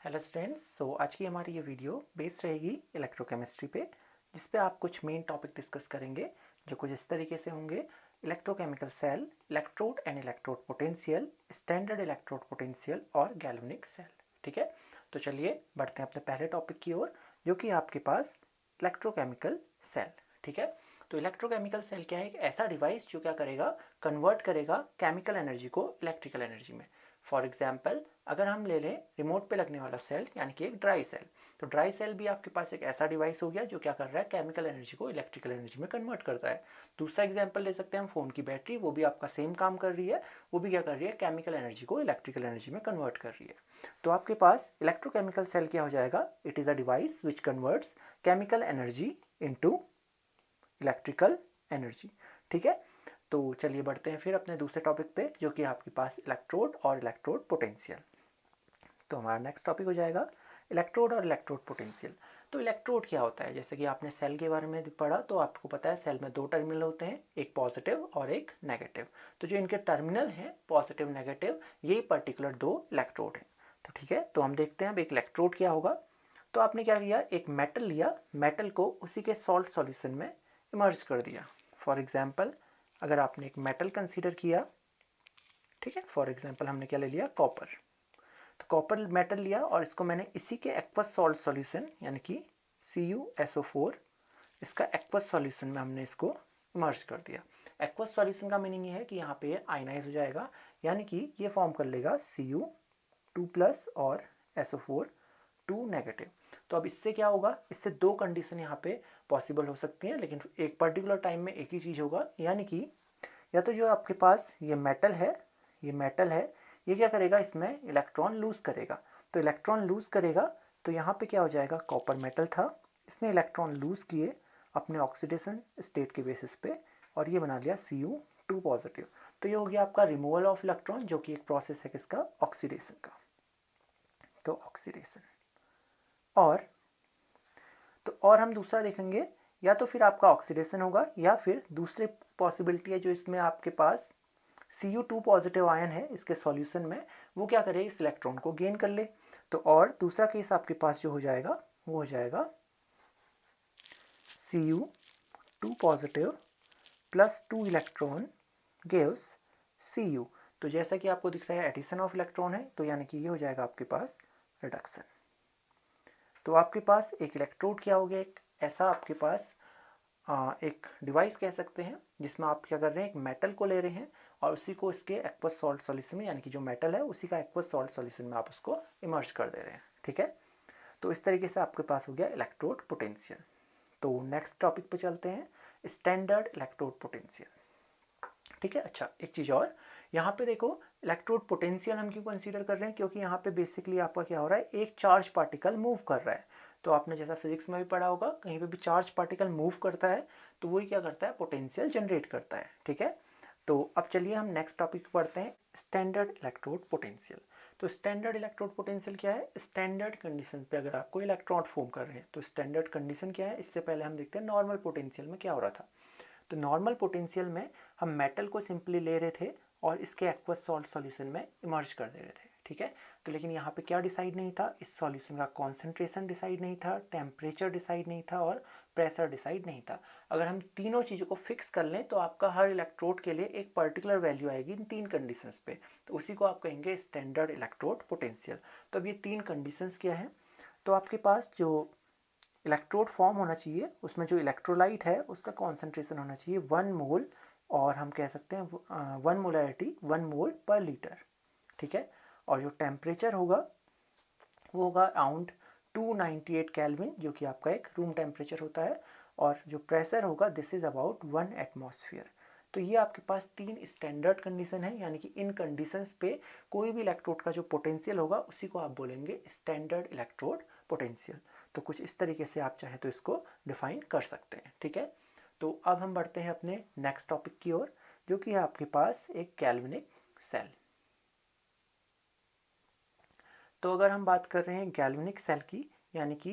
Hello students, आज की हमारी ये वीडियो बेस्ड रहेगी इलेक्ट्रोकेमिस्ट्री पे, जिस पे आप कुछ मेन टॉपिक डिस्कस करेंगे जो कुछ इस तरीके से होंगे। Electrochemical cell, electrode and electrode potential, standard electrode potential और गैल्वेनिक सेल। ठीक है, तो चलिए बढ़ते हैं अपने पहले टॉपिक की ओर, जो कि आपके पास इलेक्ट्रोकेमिकल सेल। ठीक है, तो इलेक्ट्रोकेमिकल सेल क्या है? एक ऐसा डिवाइस जो क्या करेगा, कन्वर्ट करेगा केमिकल एनर्जी को इलेक्ट्रिकल एनर्जी में। फॉर एग्जाम्पल, अगर हम ले लें रिमोट पे लगने वाला सेल, यानी कि एक ड्राई सेल, तो ड्राई सेल भी आपके पास एक ऐसा डिवाइस हो गया जो क्या कर रहा है, केमिकल एनर्जी को इलेक्ट्रिकल एनर्जी में कन्वर्ट करता है। दूसरा एग्जाम्पल ले सकते हैं हम फ़ोन की बैटरी, वो भी आपका सेम काम कर रही है, वो भी क्या कर रही है, केमिकल एनर्जी को इलेक्ट्रिकल एनर्जी में कन्वर्ट कर रही है। तो आपके पास इलेक्ट्रोकेमिकल सेल क्या हो जाएगा? It is a device which converts chemical energy into electrical energy. ठीक है, तो चलिए बढ़ते हैं फिर अपने दूसरे टॉपिक पे, जो कि आपके पास इलेक्ट्रोड और इलेक्ट्रोड पोटेंशियल। तो हमारा नेक्स्ट टॉपिक हो जाएगा इलेक्ट्रोड और इलेक्ट्रोड पोटेंशियल। तो इलेक्ट्रोड क्या होता है? जैसे कि आपने सेल के बारे में पढ़ा, तो आपको पता है सेल में दो टर्मिनल होते हैं, एक पॉजिटिव और एक नेगेटिव। तो जो इनके टर्मिनल हैं पॉजिटिव नेगेटिव, यही पर्टिकुलर दो इलेक्ट्रोड हैं। तो ठीक है, तो हम देखते हैं अब एक इलेक्ट्रोड क्या होगा। तो आपने क्या किया, एक मेटल लिया, मेटल को उसी के सॉल्ट सॉल्यूशन में इमर्ज कर दिया। फॉर एग्जाम्पल, अगर आपने एक मेटल कंसीडर किया, ठीक है, फॉर एग्जाम्पल हमने क्या ले लिया, कॉपर। तो कॉपर मेटल लिया और इसको मैंने इसी के एक्वस सॉल्ट सॉल्यूशन यानी कि CuSO4, इसका एक्वस सॉल्यूशन में हमने इसको इमर्ज कर दिया। एक्वस सॉल्यूशन का मीनिंग ये है कि यहाँ पे ये आयनाइज हो जाएगा, यानी कि ये फॉर्म कर लेगा Cu2+ और SO4 2 नेगेटिव। तो अब इससे क्या होगा, इससे दो कंडीशन यहाँ पे पॉसिबल हो सकती हैं, लेकिन एक पर्टिकुलर टाइम में एक ही चीज़ होगा, यानी कि या तो जो आपके पास ये मेटल है, ये मेटल है, ये क्या करेगा, इसमें इलेक्ट्रॉन लूज करेगा। तो इलेक्ट्रॉन लूज करेगा, तो यहाँ पे क्या हो जाएगा, कॉपर मेटल था, इसने इलेक्ट्रॉन लूज किए अपने ऑक्सीडेशन स्टेट के बेसिस पे, और ये बना लिया Cu2 पॉजिटिव। तो ये हो गया आपका रिमूवल ऑफ इलेक्ट्रॉन, जो कि एक प्रोसेस है किसका, ऑक्सीडेशन का। तो ऑक्सीडेशन और तो और हम दूसरा देखेंगे, या तो फिर आपका ऑक्सीडेशन होगा, या फिर दूसरी पॉसिबिलिटी है जो इसमें आपके पास Cu2 पॉजिटिव आयन है इसके सॉल्यूशन में, वो क्या करे, इस इलेक्ट्रॉन को गेन कर ले। तो और दूसरा केस आपके पास जो हो जाएगा, वो हो जाएगा Cu2 positive plus 2 electron gives Cu। तो जैसा कि आपको दिख रहा है एडिशन ऑफ इलेक्ट्रॉन है, तो यानी कि ये हो जाएगा आपके पास रिडक्शन। तो आपके पास एक इलेक्ट्रोड क्या हो गया, एक ऐसा आपके पास एक डिवाइस कह सकते हैं, जिसमें आप क्या कर रहे हैं, एक मेटल को ले रहे हैं और उसी को इसके एक्वस सॉल्ट सॉल्यूशन में, यानी कि जो मेटल है उसी का एक्वस सॉल्ट सॉल्यूशन में आप उसको इमर्ज कर दे रहे हैं। ठीक है, तो इस तरीके से आपके पास हो गया इलेक्ट्रोड पोटेंशियल। तो नेक्स्ट टॉपिक पे चलते हैं, स्टैंडर्ड इलेक्ट्रोड पोटेंशियल। ठीक है, अच्छा एक चीज़ और, यहाँ पे देखो इलेक्ट्रोड पोटेंशियल हम क्यों कंसीडर कर रहे हैं, क्योंकि यहाँ पे बेसिकली आपका क्या हो रहा है, एक चार्ज पार्टिकल मूव कर रहा है। तो आपने जैसा फिजिक्स में भी पढ़ा होगा, कहीं पे भी चार्ज पार्टिकल मूव करता है तो वही क्या करता है, पोटेंशियल जनरेट करता है। ठीक है, तो अब चलिए हम नेक्स्ट टॉपिक पढ़ते हैं, स्टैंडर्ड इलेक्ट्रोड पोटेंशियल। तो स्टैंडर्ड इलेक्ट्रोड पोटेंशियल क्या है, स्टैंडर्ड कंडीशन पे अगर आपको इलेक्ट्रॉन फॉर्म कर रहे हैं तो स्टैंडर्ड कंडीशन क्या है। इससे पहले हम देखते हैं नॉर्मल पोटेंशियल में क्या हो रहा था। तो नॉर्मल पोटेंशियल में हम मेटल को सिंपली ले रहे थे और इसके एक्वस सॉल्ट सॉल्यूशन में इमर्ज कर दे रहे थे। ठीक है, तो लेकिन यहाँ पे क्या डिसाइड नहीं था, इस सॉल्यूशन का कॉन्सेंट्रेशन डिसाइड नहीं था, टेम्परेचर डिसाइड नहीं था और प्रेशर डिसाइड नहीं था। अगर हम तीनों चीज़ों को फिक्स कर लें तो आपका हर इलेक्ट्रोड के लिए एक पर्टिकुलर वैल्यू आएगी इन तीन कंडीशंस पे, तो उसी को आप कहेंगे स्टैंडर्ड इलेक्ट्रोड पोटेंशियल। तो अब ये तीन कंडीशंस क्या हैं, तो आपके पास जो इलेक्ट्रोड फॉर्म होना चाहिए, उसमें जो इलेक्ट्रोलाइट है उसका कॉन्सेंट्रेशन होना चाहिए 1 मोल, और हम कह सकते हैं 1 मोलैरिटी 1 मोल पर लीटर। ठीक है, और जो टेम्परेचर होगा वो होगा अराउंड 298 केल्विन, जो कि आपका एक रूम टेम्परेचर होता है, और जो प्रेशर होगा दिस इज़ अबाउट 1 एटमॉस्फेयर। तो ये आपके पास तीन स्टैंडर्ड कंडीशन है, यानी कि इन कंडीशंस पे कोई भी इलेक्ट्रोड का जो पोटेंशियल होगा उसी को आप बोलेंगे स्टैंडर्ड इलेक्ट्रोड पोटेंशियल। तो कुछ इस तरीके से आप चाहें तो इसको डिफाइन कर सकते हैं। ठीक है, तो अब हम बढ़ते हैं अपने नेक्स्ट टॉपिक की ओर, जो कि है आपके पास एक गैल्वेनिक सेल। तो अगर हम बात कर रहे हैं गैल्वेनिक सेल की, यानी कि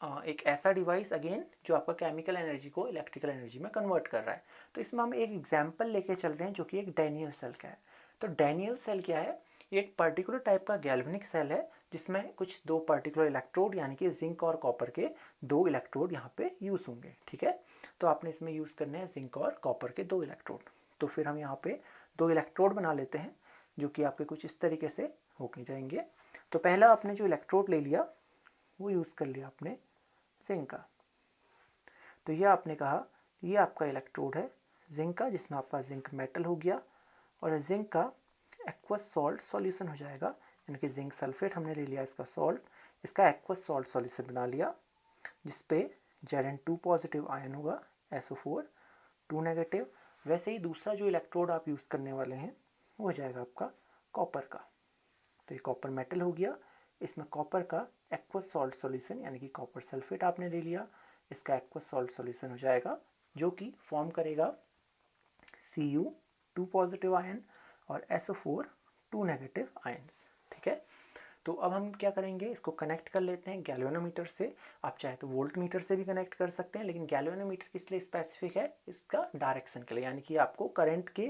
एक ऐसा डिवाइस अगेन जो आपका केमिकल एनर्जी को इलेक्ट्रिकल एनर्जी में कन्वर्ट कर रहा है, तो इसमें हम एक एग्जांपल लेके चल रहे हैं जो कि एक डैनियल सेल का है। तो डैनियल सेल क्या है, ये एक पर्टिकुलर टाइप का गैल्वेनिक सेल है जिसमें कुछ दो पर्टिकुलर इलेक्ट्रोड यानी कि जिंक और कॉपर के दो इलेक्ट्रोड यहाँ पे यूज़ होंगे। ठीक है, तो आपने इसमें यूज़ करने हैं जिंक और कॉपर के दो इलेक्ट्रोड। तो फिर हम यहाँ पे दो इलेक्ट्रोड बना लेते हैं जो कि आपके कुछ इस तरीके से होके जाएंगे। तो पहला आपने जो इलेक्ट्रोड ले लिया वो यूज़ कर लिया आपने जिंक का। तो ये आपने कहा ये आपका इलेक्ट्रोड है जिंक का, जिसमें आपका जिंक मेटल हो गया और जिंक का एक्वस सॉल्ट सॉल्यूशन हो जाएगा, यानी कि जिंक सल्फेट हमने ले लिया इसका सॉल्ट, इसका एक्वस सॉल्ट सॉल्यूशन बना लिया जिस पे Zn2 पॉजिटिव आयन होगा, SO4 2 नेगेटिव। वैसे ही दूसरा जो इलेक्ट्रोड आप यूज़ करने वाले हैं वो हो जाएगा आपका कॉपर का। तो ये कॉपर मेटल हो गया, इसमें कॉपर का एक्वस सॉल्ट सॉल्यूशन यानी कि कॉपर सल्फेट आपने ले लिया, इसका एक्वस सॉल्ट सॉल्यूशन हो जाएगा जो कि फॉर्म करेगा Cu2 पॉजिटिव आयन और SO4 2 नेगेटिव आयंस। ठीक है, तो अब हम क्या करेंगे, इसको कनेक्ट कर लेते हैं गैल्वेनोमीटर से। आप चाहे तो वोल्ट मीटर से भी कनेक्ट कर सकते हैं, लेकिन गैल्वेनोमीटर किस लिए स्पेसिफिक है, इसका डायरेक्शन के लिए, यानी कि आपको करंट के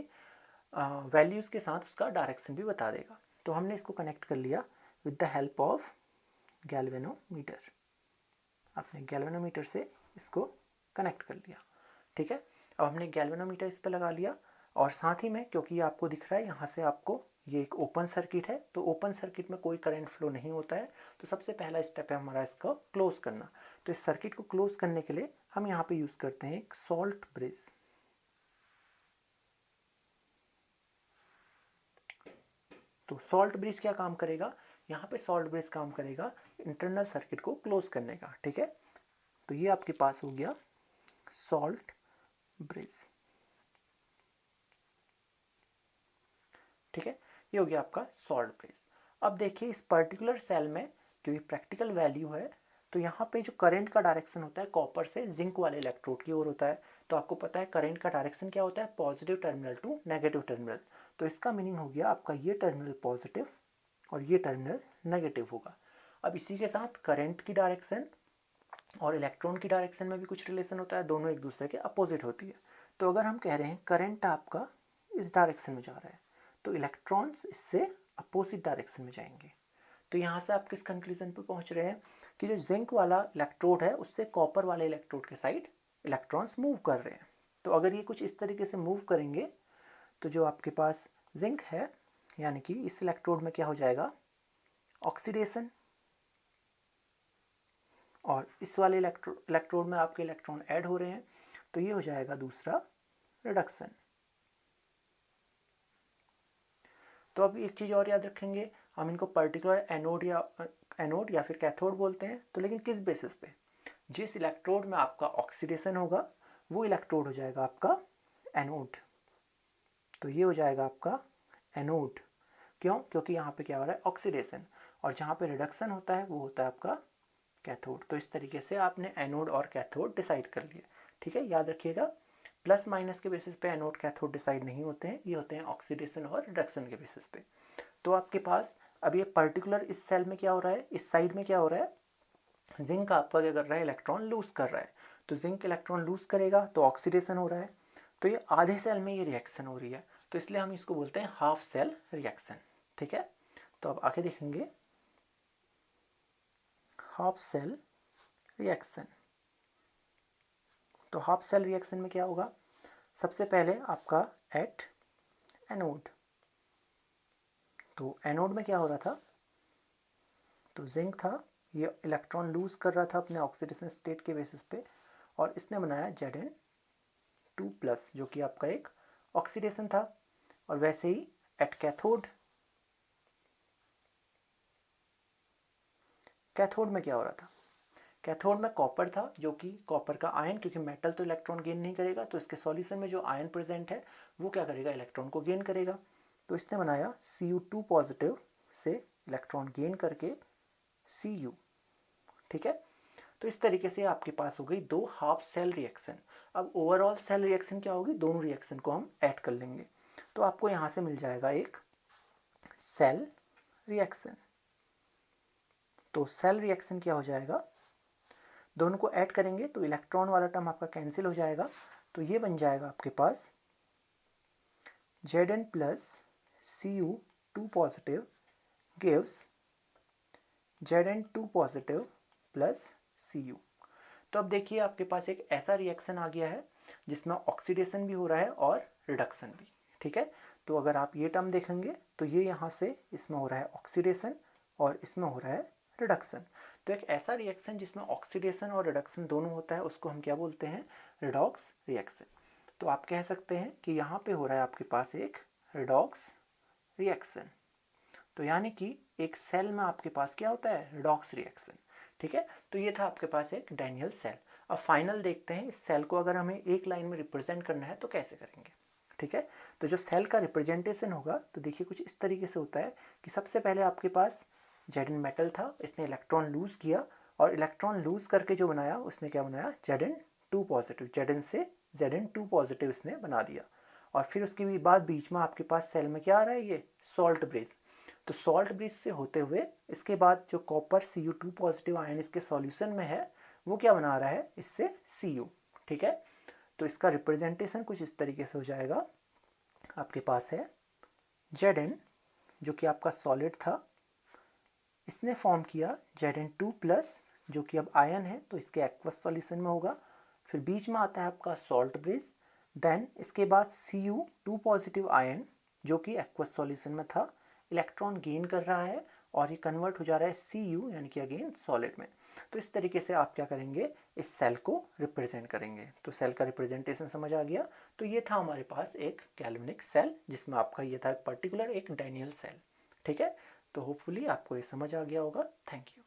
वैल्यूज़ के साथ उसका डायरेक्शन भी बता देगा। तो हमने इसको कनेक्ट कर लिया with the help of galvanometer. आपने गैल्वेनोमीटर से इसको कनेक्ट कर लिया। ठीक है, अब हमने गैल्वेनोमीटर इस पर लगा लिया और साथ ही में क्योंकि ये आपको दिख रहा है यहाँ से आपको ये एक ओपन सर्किट है, तो ओपन सर्किट में कोई करंट फ्लो नहीं होता है, तो सबसे पहला स्टेप है हमारा इसका क्लोज करना। तो इस सर्किट को क्लोज करने के लिए हम यहाँ पे यूज़ करते हैं एक सॉल्ट ब्रिज। तो सॉल्ट ब्रिज क्या काम करेगा, यहाँ पे सॉल्ट ब्रिज काम करेगा इंटरनल सर्किट को क्लोज करने का। ठीक है, तो ये आपके पास हो गया सॉल्ट ब्रिज। ठीक है, ये हो गया आपका सॉल्ट ब्रिज। अब देखिए इस पर्टिकुलर सेल में क्योंकि प्रैक्टिकल वैल्यू है, तो यहाँ पे जो करंट का डायरेक्शन होता है कॉपर से जिंक वाले इलेक्ट्रोड की ओर होता है। तो आपको पता है करंट का डायरेक्शन क्या होता है, positive terminal to negative terminal. तो इसका मीनिंग हो गया आपका ये टर्मिनल पॉजिटिव और ये टर्मिनल नेगेटिव होगा। अब इसी के साथ करंट की डायरेक्शन और इलेक्ट्रॉन की डायरेक्शन में भी कुछ रिलेशन होता है, दोनों एक दूसरे के अपोजिट होती है। तो अगर हम कह रहे हैं करंट आपका इस डायरेक्शन में जा रहा है तो इलेक्ट्रॉन्स इससे अपोजिट डायरेक्शन में जाएंगे। तो यहाँ से आप किस कंक्लूजन पर पहुँच रहे हैं कि जो जिंक वाला इलेक्ट्रोड है उससे कॉपर वाले इलेक्ट्रोड के साइड इलेक्ट्रॉन्स मूव कर रहे हैं। तो अगर ये कुछ इस तरीके से मूव करेंगे तो जो आपके पास जिंक है यानी कि इस इलेक्ट्रोड में क्या हो जाएगा, ऑक्सीडेशन, और इस वाले इलेक्ट्रोड में आपके इलेक्ट्रॉन ऐड हो रहे हैं तो ये हो जाएगा दूसरा रिडक्शन। तो अब एक चीज़ और याद रखेंगे, हम इनको पर्टिकुलर एनोड या फिर कैथोड बोलते हैं। तो लेकिन किस बेसिस पे, जिस इलेक्ट्रोड में आपका ऑक्सीडेशन होगा वो इलेक्ट्रोड हो जाएगा आपका एनोड। तो ये हो जाएगा आपका एनोड। क्यों, क्योंकि यहाँ पे क्या हो रहा है, ऑक्सीडेशन, और जहाँ पे रिडक्शन होता है वो होता है आपका कैथोड। तो इस तरीके से आपने एनोड और कैथोड डिसाइड कर लिया। ठीक है, याद रखिएगा प्लस माइनस के बेसिस पे एनोड कैथोड डिसाइड नहीं होते हैं, ये होते हैं ऑक्सीडेशन और रिडक्शन के बेसिस पे। तो आपके पास अब ये पर्टिकुलर इस सेल में क्या हो रहा है, इस साइड में क्या हो रहा है, जिंक आपका क्या कर रहा है, इलेक्ट्रॉन लूज कर रहा है। तो जिंक इलेक्ट्रॉन लूज करेगा तो ऑक्सीडेशन हो रहा है, तो ये आधे सेल में ये रिएक्शन हो रही है, तो इसलिए हम इसको बोलते हैं हाफ सेल रिएक्शन। ठीक है, तो अब आगे देखेंगे हाफ सेल रिएक्शन। तो हाफ सेल रिएक्शन में क्या होगा, सबसे पहले आपका एट एनोड। तो एनोड में क्या हो रहा था, तो जिंक था, ये इलेक्ट्रॉन लूज कर रहा था अपने ऑक्सीडेशन स्टेट के बेसिस पे, और इसने बनाया Zn2+ जो कि आपका एक ऑक्सीडेशन था। और वैसे ही एट कैथोड, कैथोड में क्या हो रहा था, कैथोड में कॉपर था जो कि कॉपर का आयन, क्योंकि मेटल तो इलेक्ट्रॉन गेन नहीं करेगा, तो इसके सॉल्यूशन में जो आयन प्रेजेंट है वो क्या करेगा, इलेक्ट्रॉन को गेन करेगा। तो इसने बनाया Cu2 पॉजिटिव से इलेक्ट्रॉन गेन करके Cu। ठीक है, तो इस तरीके से आपके पास हो गई दो हाफ सेल रिएक्शन। अब ओवरऑल सेल रिएक्शन क्या होगी, दोनों रिएक्शन को हम ऐड कर लेंगे, तो आपको यहाँ से मिल जाएगा एक सेल रिएक्शन। तो सेल रिएक्शन क्या हो जाएगा, दोनों को ऐड करेंगे तो इलेक्ट्रॉन वाला टर्म आपका कैंसिल हो जाएगा, तो ये बन जाएगा आपके पास Zn+ Cu2 positive gives Zn2 positive plus Cu। तो अब देखिए आपके पास एक ऐसा रिएक्शन आ गया है जिसमें ऑक्सीडेशन भी हो रहा है और रिडक्शन भी, ठीक है। तो अगर आप ये टर्म देखेंगे तो ये यहाँ से इसमें हो रहा है ऑक्सीडेशन और इसमें हो रहा है रिडक्शन। तो एक ऐसा रिएक्शन जिसमें ऑक्सीडेशन और रिडक्शन दोनों होता है उसको हम क्या बोलते हैं, रिडॉक्स रिएक्शन। तो आप कह सकते हैं कि यहाँ पे हो रहा है आपके पास एक रिडॉक्स रिएक्शन। तो यानी कि एक सेल में आपके पास क्या होता है, रिडॉक्स रिएक्शन, ठीक है। तो ये था आपके पास एक डैनियल सेल। अब फाइनल देखते हैं इस सेल को अगर हमें एक लाइन में रिप्रेजेंट करना है तो कैसे करेंगे, ठीक है। तो जो सेल का रिप्रेजेंटेशन होगा तो देखिए कुछ इस तरीके से होता है कि सबसे पहले आपके पास Zn मेटल था, इसने इलेक्ट्रॉन लूज किया और इलेक्ट्रॉन लूज करके जो बनाया उसने क्या बनाया, Zn2 पॉजिटिव, Zn से Zn2 पॉजिटिव इसने बना दिया। और फिर उसके बाद बीच में आपके पास सेल में क्या आ रहा है, ये सॉल्ट ब्रिज। तो सॉल्ट ब्रिज से होते हुए इसके बाद जो कॉपर Cu2 पॉजिटिव आयन इसके सॉल्यूशन में है वो क्या बना रहा है, इससे Cu, ठीक है। तो इसका रिप्रेजेंटेशन कुछ इस तरीके से हो जाएगा, आपके पास है Zn जो कि आपका सॉलिड था, इसने फॉर्म किया Zn2 प्लस जो कि अब आयन है तो इसके एक्वस सॉल्यूशन में होगा। फिर बीच में आता है आपका सॉल्ट ब्रिज, देन इसके बाद Cu2 पॉजिटिव आयन जो कि एक्वस सॉल्यूशन में था, इलेक्ट्रॉन गेन कर रहा है और ये कन्वर्ट हो जा रहा है Cu यानी कि अगेन सॉलिड में। तो इस तरीके से आप क्या करेंगे, इस सेल को रिप्रेजेंट करेंगे। तो सेल का रिप्रेजेंटेशन समझ आ गया। तो ये था हमारे पास एक गैल्वेनिक सेल जिसमें आपका ये था पर्टिकुलर एक डैनियल सेल, ठीक है। तो होपफुली आपको ये समझ आ गया होगा। Thank you.